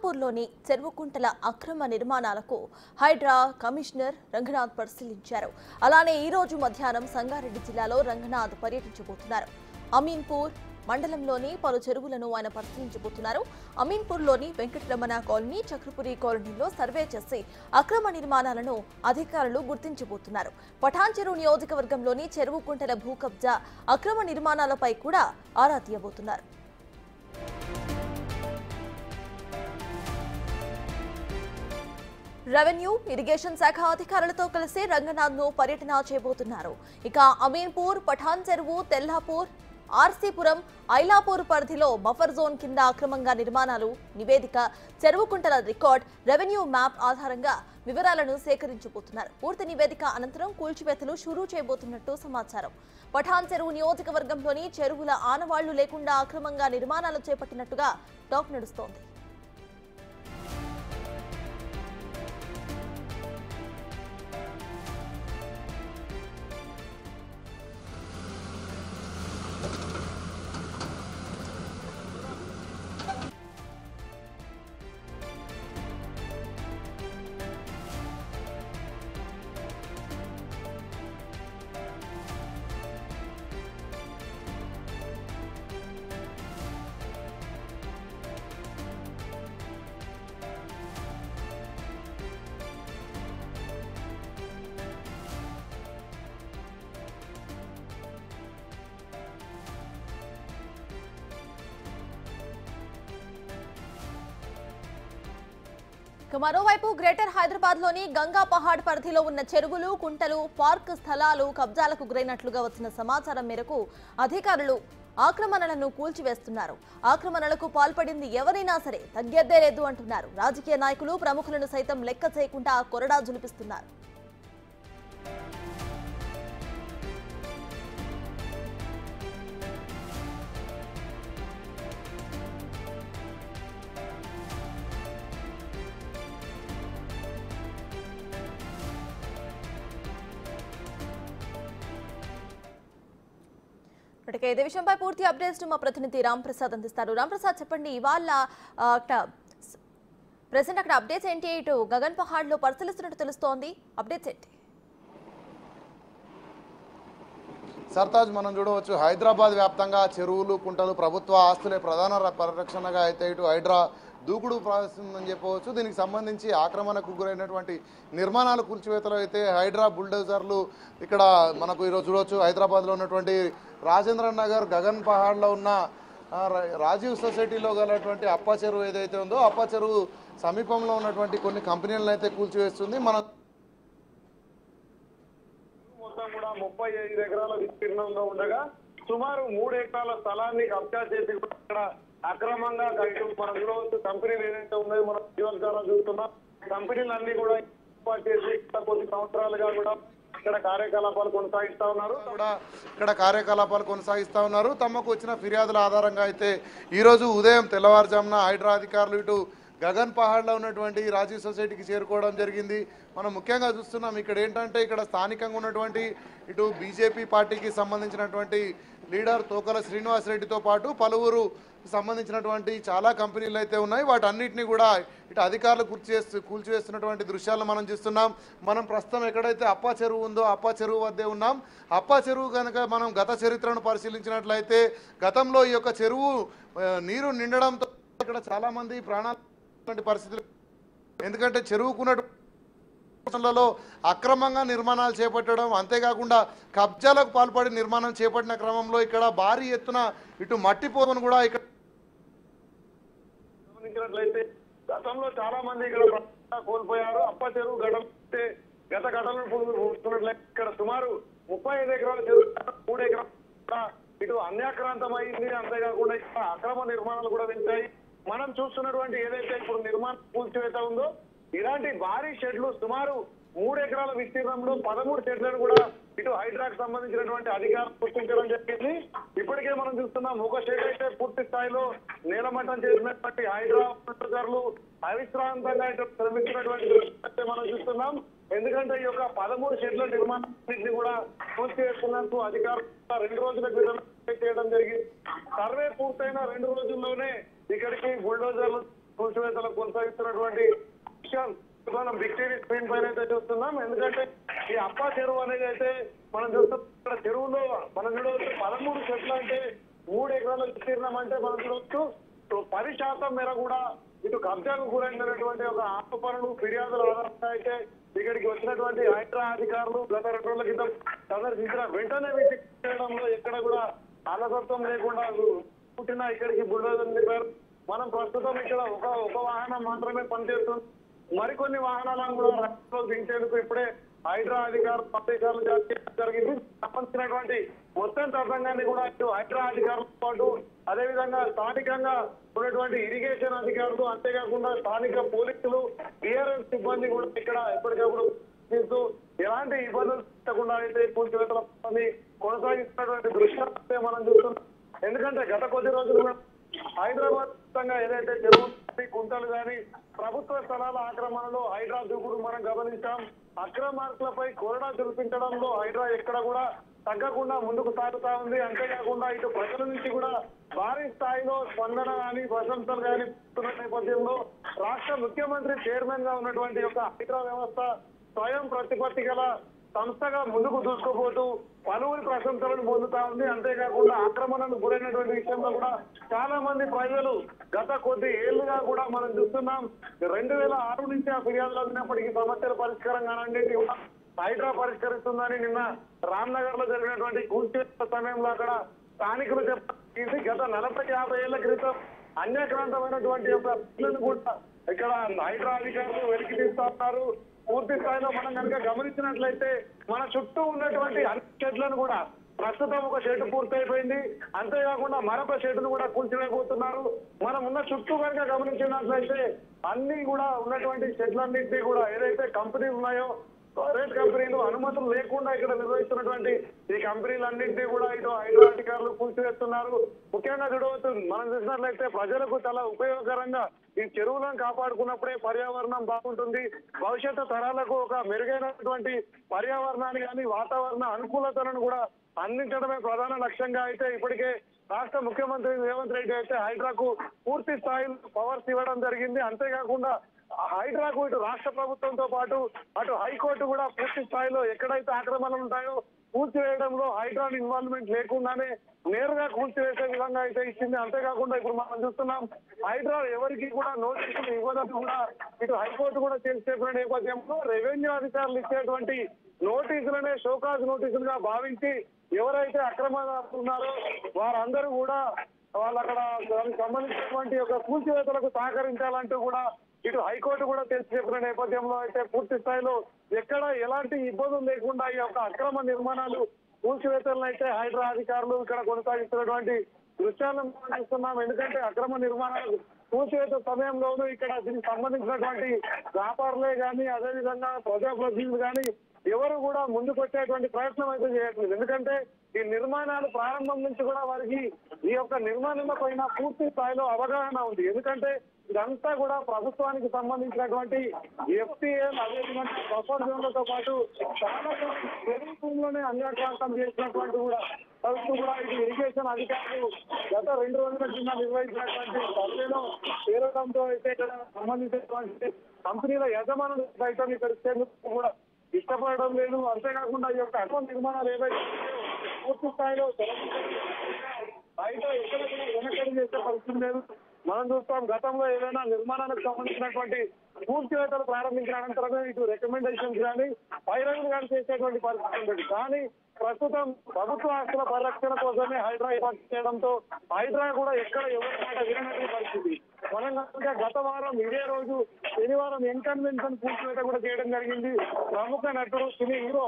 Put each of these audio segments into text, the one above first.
అమీన్పూర్లోని చెరువుకుంటల అక్రమ నిర్మాణాలకు హైడ్రా కమిషనర్ రంగనాథ్ పరిశీలించారు. అలానే ఈ రోజు మధ్యాహ్నం సంగారెడ్డి జిల్లాలో రంగనాథ్ పర్యటించబోతున్నారు. అమీన్పూర్ మండలంలోని పలు చెరువులను ఆయన పరిశీలించబోతున్నారు. అమీన్పూర్లోని వెంకటరమణ కాలనీ, చక్రపురి కాలనీలో సర్వే చేసి అక్రమ నిర్మాణాలను అధికారులు గుర్తించబోతున్నారు. పఠాన్ చెరువు నియోజకవర్గంలోని చెరువుకుంటల భూ కబ్జా, అక్రమ నిర్మాణాలపై కూడా ఆరా తీయబోతున్నారు. రెవెన్యూ, ఇరిగేషన్ శాఖ అధికారులతో కలిసి రంగనాథ్ ను పర్యటన చేయబోతున్నారు. ఇక అమీన్పూర్, పఠాన్ చెరువు, తెల్లాపూర్, ఆర్సీపురం, ఐలాపూర్ పరిధిలో బఫర్ జోన్ కింద అక్రమంగా నిర్మాణాలు నివేదిక, చెరువుకుంటల రికార్డ్, రెవెన్యూ మ్యాప్ ఆధారంగా వివరాలను సేకరించబోతున్నారు. పూర్తి నివేదిక అనంతరం కూల్చివేతలు షురూ చేయబోతున్నట్టు సమాచారం. పఠాన్ చెరువు నియోజకవర్గంలోని చెరువుల ఆనవాళ్లు లేకుండా అక్రమంగా నిర్మాణాలు చేపట్టినట్టుగా టాక్ నడుస్తోంది. మరోవైపు గ్రేటర్ హైదరాబాద్ లోని గంగా పహాడ్ పరిధిలో ఉన్న చెరువులు, కుంటలు, పార్క్ స్థలాలు కబ్జాలకు గురైనట్లుగా వచ్చిన సమాచారం మేరకు అధికారులు ఆక్రమణలను కూల్చివేస్తున్నారు. ఆక్రమణలకు పాల్పడింది ఎవరైనా సరే తగ్గేదే లేదు అంటున్నారు. రాజకీయ నాయకులు, ప్రముఖులను సైతం లెక్క చేయకుండా కొరడా జులిపిస్తున్నారు. ఇదే విషయంపై పూర్తి అప్డేట్స్ మా ప్రతినిధి రాంప్రసాద్ అందిస్తారు. రాంప్రసాద్, చెప్పండి, ఇవాళ ప్రెసెంట్ అక్కడ అప్డేట్స్ ఏంటి? ఇటు గగన్ పహాడ్ లో పరిశీలిస్తున్నట్టు తెలుస్తోంది, అప్డేట్స్ ఏంటి? సర్తాజ్, మనం చూడవచ్చు హైదరాబాద్ వ్యాప్తంగా చెరువులు, కుంటలు ప్రభుత్వ ఆస్తులే ప్రధాన పరిరక్షణగా అయితే ఇటు హైడ్రా దూకుడు ప్రారంభిస్తుందని చెప్పవచ్చు. దీనికి సంబంధించి ఆక్రమణకు గురైనటువంటి నిర్మాణాలు కూల్చివేతలు అయితే హైడ్రా బుల్డోజర్లు ఇక్కడ మనకు ఈరోజు చూడవచ్చు. హైదరాబాద్లో ఉన్నటువంటి రాజేంద్ర నగర్, గగన్ పహాడ్లో ఉన్న రాజీవ్ సొసైటీలో గలటువంటి అప్పా చెరువు ఏదైతే ఉందో అప్పా చెరువు సమీపంలో ఉన్నటువంటి కొన్ని కంపెనీలను అయితే కూల్చివేస్తుంది. మన మొత్తం కూడా 35 ఎకరాల విస్తీర్ణంలో ఉండగా సుమారు 3 ఎకరాల స్థలాన్ని కబ్జా చేసి ఇక్కడ అక్రమంగా మనం చూడవచ్చు. కంపెనీలు ఏదైతే ఉన్నాయో మనం జీవనకాలం చూస్తున్నాం. కంపెనీలన్నీ కూడా ఏర్పాటు చేసి కొద్ది సంవత్సరాలుగా కూడా ఇక్కడ కార్యకలాపాలు కొనసాగిస్తా ఉన్నారు. తమకు వచ్చిన ఫిర్యాదుల ఆధారంగా అయితే ఈరోజు ఉదయం తెల్లవారుజామున హైడ్రా అధికారులు ఇటు గగన్ పహాడ్లో ఉన్నటువంటి రాజీవ్ సొసైటీకి చేరుకోవడం జరిగింది. మనం ముఖ్యంగా చూస్తున్నాం ఇక్కడ ఏంటంటే ఇక్కడ స్థానికంగా ఉన్నటువంటి ఇటు బీజేపీ పార్టీకి సంబంధించినటువంటి లీడర్ తోకల శ్రీనివాస్ రెడ్డితో పాటు పలువురు సంబంధించినటువంటి చాలా కంపెనీలు అయితే ఉన్నాయి. వాటన్నిటిని కూడా ఇటు అధికారులు కూల్చివేస్తున్నటువంటి దృశ్యాలను మనం చూస్తున్నాం. మనం ప్రస్తుతం ఎక్కడైతే అప్పా చెరువు ఉందో అప్పా చెరువు వద్దే ఉన్నాం. అప్పా చెరువు కనుక మనం గత చరిత్రను పరిశీలించినట్లయితే గతంలో ఈ యొక్క చెరువు నీరు నిండడంతో ఇక్కడ చాలా మంది ప్రాణాల పరిస్థితులు, ఎందుకంటే చెరువుకున్నటువంటి అక్రమంగా నిర్మాణాలు చేపట్టడం, అంతేకాకుండా కబ్జాలకు పాల్పడి నిర్మాణం చేపట్టిన క్రమంలో ఇక్కడ భారీ ఎత్తున ఇటు మట్టి పోగును కూడా ఇక్కడ గమనించినట్లయితే గతంలో చాలా మంది ఇక్కడ కోల్పోయారు. అప్ప చెరువు గత ఘటనలు చూస్తున్నట్లయితే ఇక్కడ సుమారు 35 ఎకరాల చెరువు 3 ఎకరాలు ఇటు అన్యాక్రాంతం అయింది. అంతేకాకుండా ఇక్కడ అక్రమ నిర్మాణాలు కూడా పెంచాయి. మనం చూస్తున్నటువంటి ఏదైతే ఇప్పుడు నిర్మాణం కూల్చివేత ఉందో ఇలాంటి భారీ షెడ్లు సుమారు 3 ఎకరాల విస్తీర్ణంలో 13 షెడ్లను కూడా ఇటు హైడ్రాకు సంబంధించినటువంటి అధికారులు గుర్తించడం జరిగింది. ఇప్పటికే మనం చూస్తున్నాం ఒక షెడ్ అయితే పూర్తి స్థాయిలో నేలమట్టం చేసినటువంటి హైడ్రా అధికారులు అవిశ్రాంతంగా శ్రమించినటువంటి దృష్టి మనం చూస్తున్నాం. ఎందుకంటే ఈ యొక్క 13 షెడ్ల నిర్మాణాన్ని కూడా పూర్తి చేస్తున్నట్టు అధికారులు 2 రోజుల క్రితం చేయడం జరిగింది. సర్వే పూర్తయిన 2 రోజుల్లోనే ఇక్కడికి బుల్డోజర్లు కూల్చివేతలు కొనసాగిస్తున్నటువంటి విషయం మనం బిగ్ టీవీ స్క్రీన్ పైన అయితే చూస్తున్నాం. ఎందుకంటే ఈ అప్పా చెరువు అనేది అయితే మనం చూస్తున్న చెరువులో మనం చూడవచ్చు 13 చెట్లు అంటే 3 ఎకరాల విస్తీర్ణం అంటే మనం చూడవచ్చు 10% మేర కూడా ఇటు కబ్జాకు గురైనటువంటి ఒక ఆరోపణలు ఫిర్యాదుల ఆధారంగా అయితే ఇక్కడికి వచ్చినటువంటి హైడ్రా అధికారులు గత 2 రోజుల క్రితం సందర్శించిన వెంటనే చేయడంలో ఎక్కడ కూడా అలసత్వం లేకుండా పుట్టిన ఇక్కడికి బుల్డోజర్ నింపారు. మనం ప్రస్తుతం ఇక్కడ ఒక వాహనం మాత్రమే పనిచేస్తుంది. మరికొన్ని వాహనాలను కూడా రంగంలో దించేందుకు ఇప్పుడే హైడ్రా అధికారులు ఆదేశాలు జారీ చేయడం జరిగింది. సంబంధించినటువంటి మొత్తం తతంగాన్ని కూడా ఇటు హైడ్రా అధికారులతో పాటు అదేవిధంగా స్థానికంగా ఉన్నటువంటి ఇరిగేషన్ అధికారులు అంతేకాకుండా స్థానిక పోలీసులు టీఆర్ఎస్ సిబ్బంది కూడా ఇక్కడ ఎప్పటికప్పుడు చేస్తూ ఎలాంటి ఇబ్బందులు పెట్టకుండా అయితే కూల్చివేతల పని కొనసాగిస్తున్నటువంటి దృశ్యాలే మనం చూస్తున్నాం. ఎందుకంటే గత కొద్ది రోజులు హైదరాబాద్ ఏదైతే చెరువు కుంటలు కానీ ప్రభుత్వ స్థలాల ఆక్రమణలో హైడ్రా దూకుడు మనం గమనించాం. అక్రమార్కులపై కొరడా చూపించడంలో హైడ్రా ఎక్కడ కూడా తగ్గకుండా ముందుకు సాగుతా ఉంది. అంతేకాకుండా ఇటు ప్రజల నుంచి కూడా భారీ స్థాయిలో స్పందన కానీ ప్రశంసలు కానీ నేపథ్యంలో రాష్ట్ర ముఖ్యమంత్రి చైర్మన్ గా ఉన్నటువంటి ఒక హైడ్రా వ్యవస్థ స్వయం ప్రతిపత్తి గల సంస్థగా ముందుకు దూసుకుపోతూ పలువురి ప్రశంసలను పొందుతా ఉంది. అంతేకాకుండా ఆక్రమణకు గురైనటువంటి విషయంలో కూడా చాలా మంది ప్రజలు గత కొద్ది ఏళ్లుగా కూడా మనం చూస్తున్నాం. 2006 నుంచి ఆ ఫిర్యాదులు అందినప్పటికీ సమస్యల పరిష్కారం కానన్నింటి కూడా హైడ్రా పరిష్కరిస్తుందని నిన్న రామ్నగర్ లో జరిగినటువంటి కూల్చివేత సమయంలో అక్కడ స్థానికులు చెప్పి గత 40-50 ఏళ్ల క్రితం అన్యాక్రాంతమైనటువంటి ఒక కూడా ఇక్కడ హైడ్రా అధికారులు వెలికి తీస్తా ఉన్నారు. పూర్తి స్థాయిలో మనం కనుక గమనించినట్లయితే మన చుట్టూ ఉన్నటువంటి అన్ని షెడ్లను కూడా ప్రస్తుతం ఒక షెడ్ పూర్తయిపోయింది. అంతేకాకుండా మరొక షెడ్ను కూడా కూల్చివేయబోతున్నారు. మనం ఉన్న చుట్టూ కనుక గమనించినట్లయితే అన్ని కూడా ఉన్నటువంటి షెడ్లన్నింటినీ కూడా ఏదైతే కంపెనీలు ఉన్నాయో ప్రైవేట్ కంపెనీలు అనుమతులు లేకుండా ఇక్కడ నిర్వహిస్తున్నటువంటి ఈ కంపెనీలన్నింటినీ కూడా ఇటు హైడ్రా అధికారులు కూల్చివేస్తున్నారు. ముఖ్యంగా చూడవచ్చు మనం చూసినట్లయితే ప్రజలకు చాలా ఉపయోగకరంగా ఈ చెరువులను కాపాడుకున్నప్పుడే పర్యావరణం బాగుంటుంది. భవిష్యత్తు తరాలకు ఒక మెరుగైనటువంటి పర్యావరణాన్ని కానీ వాతావరణ అనుకూలతలను కూడా అందించడమే ప్రధాన లక్ష్యంగా అయితే ఇప్పటికే రాష్ట్ర ముఖ్యమంత్రి రేవంత్ రెడ్డి అయితే హైడ్రాకు పూర్తి స్థాయిలో పవర్స్ ఇవ్వడం జరిగింది. అంతేకాకుండా హైడ్రాకు ఇటు రాష్ట్ర ప్రభుత్వంతో పాటు అటు హైకోర్టు కూడా పూర్తి స్థాయిలో ఎక్కడైతే ఆక్రమణలు ఉంటాయో కూల్చివేయడంలో హైడ్రా ఇన్వాల్వ్మెంట్ లేకుండానే నేరుగా కూల్చివేసే విధంగా అయితే ఇచ్చింది. అంతేకాకుండా ఇప్పుడు మనం చూస్తున్నాం హైడ్రా ఎవరికి కూడా నోటీసులు ఇవ్వదని కూడా ఇటు హైకోర్టు కూడా చెప్పిన నేపథ్యంలో రెవెన్యూ అధికారులు ఇచ్చేటువంటి నోటీసులనే షోకాజ్ నోటీసులుగా భావించి ఎవరైతే అక్రమాలు ఉన్నారో వారందరూ కూడా వాళ్ళు అక్కడ దానికి సంబంధించినటువంటి ఒక కూల్చివేతలకు సహకరించాలంటూ కూడా ఇటు హైకోర్టు కూడా తెలిసి చెప్పిన నేపథ్యంలో అయితే పూర్తి స్థాయిలో ఎక్కడ ఎలాంటి ఇబ్బందులు లేకుండా ఈ యొక్క అక్రమ నిర్మాణాలు కూల్చివేతలను అయితే హైడ్రా అధికారులు ఇక్కడ కొనసాగిస్తున్నటువంటి దృశ్యాలను చూస్తున్నాం. ఎందుకంటే అక్రమ నిర్మాణాలు కూల్చివేత సమయంలోనూ ఇక్కడ దీనికి సంబంధించినటువంటి వ్యాపారులే కానీ అదేవిధంగా ప్రజాప్రతినిధులు కానీ ఎవరు కూడా ముందుకు వచ్చేటువంటి ప్రయత్నం అయితే చేయట్లేదు. ఎందుకంటే ఈ నిర్మాణాలు ప్రారంభం నుంచి కూడా వారికి ఈ యొక్క నిర్మాణంలో పైన పూర్తి స్థాయిలో అవగాహన ఉంది. ఎందుకంటే ఇదంతా కూడా ప్రభుత్వానికి సంబంధించినటువంటి ఎఫ్టీఎల్ అదేవిధంగా బఫర్ జోన్లతో పాటు చాలా ప్రభుత్వంలోనే అన్యాక్రాంతం చేసినటువంటి కూడా ప్రభుత్వం కూడా ఇది ఇరిగేషన్ అధికారులు గత 2 రోజుల కింద నిర్వహించినటువంటి సర్వేలో చేరడంతో అయితే ఇక్కడ సంబంధించినటువంటి కంపెనీల యజమానులు సైతం ఇక్కడ ఇచ్చేందుకు కూడా ఇష్టపడడం లేదు. అంతేకాకుండా ఈ యొక్క అక్రమ నిర్మాణాలు ఏవైతే పూర్తి స్థాయిలో బయట ఎక్కడ కూడా వెనకడి చేసే పరిస్థితి లేదు. మనం చూస్తాం గతంలో ఏదైనా నిర్మాణానికి సంబంధించినటువంటి కూల్చివేతలు ప్రారంభించిన అనంతరమే ఇటు రికమెండేషన్స్ కానీ పైరవులు కానీ చేసేటువంటి పరిస్థితి ఉంటుంది. కానీ ప్రస్తుతం ప్రభుత్వ ఆస్తుల పరిరక్షణ కోసమే హైడ్రా ఏర్పాటు చేయడంతో హైడ్రా కూడా ఎక్కడ ఎవరి మాట వినటువంటి పరిస్థితి. మనం కనుక గత వారం ఇదే రోజు శనివారం ఎన్కన్వెన్షన్ కూల్చివేత కూడా చేయడం జరిగింది. ప్రముఖ నటుడు సినీ హీరో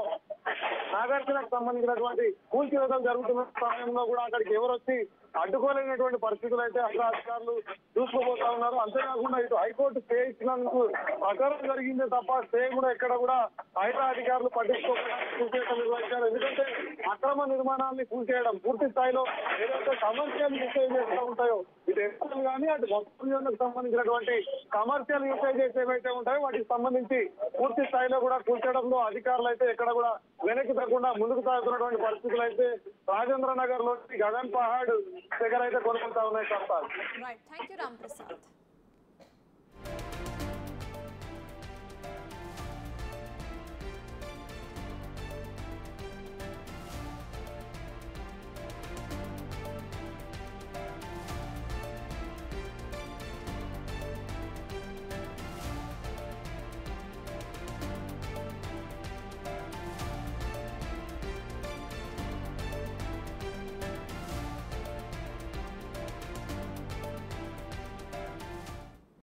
నాగార్జునకు సంబంధించినటువంటి కూల్చివేతలు జరుగుతున్న సమయంలో కూడా అక్కడికి ఎవరు వచ్చి అడ్డుకోలేనటువంటి పరిస్థితులు అయితే హైడ్రా అధికారులు చూసుకుపోతా ఉన్నారు. అంతేకాకుండా ఇటు హైకోర్టు స్టే ఇచ్చినందుకు ప్రకారం జరిగిందే తప్ప స్టే కూడా ఎక్కడ కూడా హైడ్రా అధికారులు పట్టించుకోకుండా కూల్చివేతలు నిర్వహించారు. ఎందుకంటే అక్రమ నిర్మాణాన్ని కూల్చేయడం పూర్తి స్థాయిలో ఏదైతే కమర్షియల్ యూసేజెస్ ఉంటాయో ఇటు ఎక్కడ కానీ అటు మొత్తం సంబంధించినటువంటి కమర్షియల్ యూసేజెస్ ఏవైతే ఉంటాయో వాటికి సంబంధించి పూర్తి స్థాయిలో కూడా కూల్చడంలో అధికారులు అయితే ఎక్కడ కూడా వెనక్కి తగ్గకుండా ముందుకు సాగుతున్నటువంటి పరిస్థితులు అయితే రాజేంద్ర నగర్ లోని గగన్ పహాడ్ దగ్గర అయితే కొనుక్కుంటా ఉన్నాయి. Right, thank you Ram Prasad.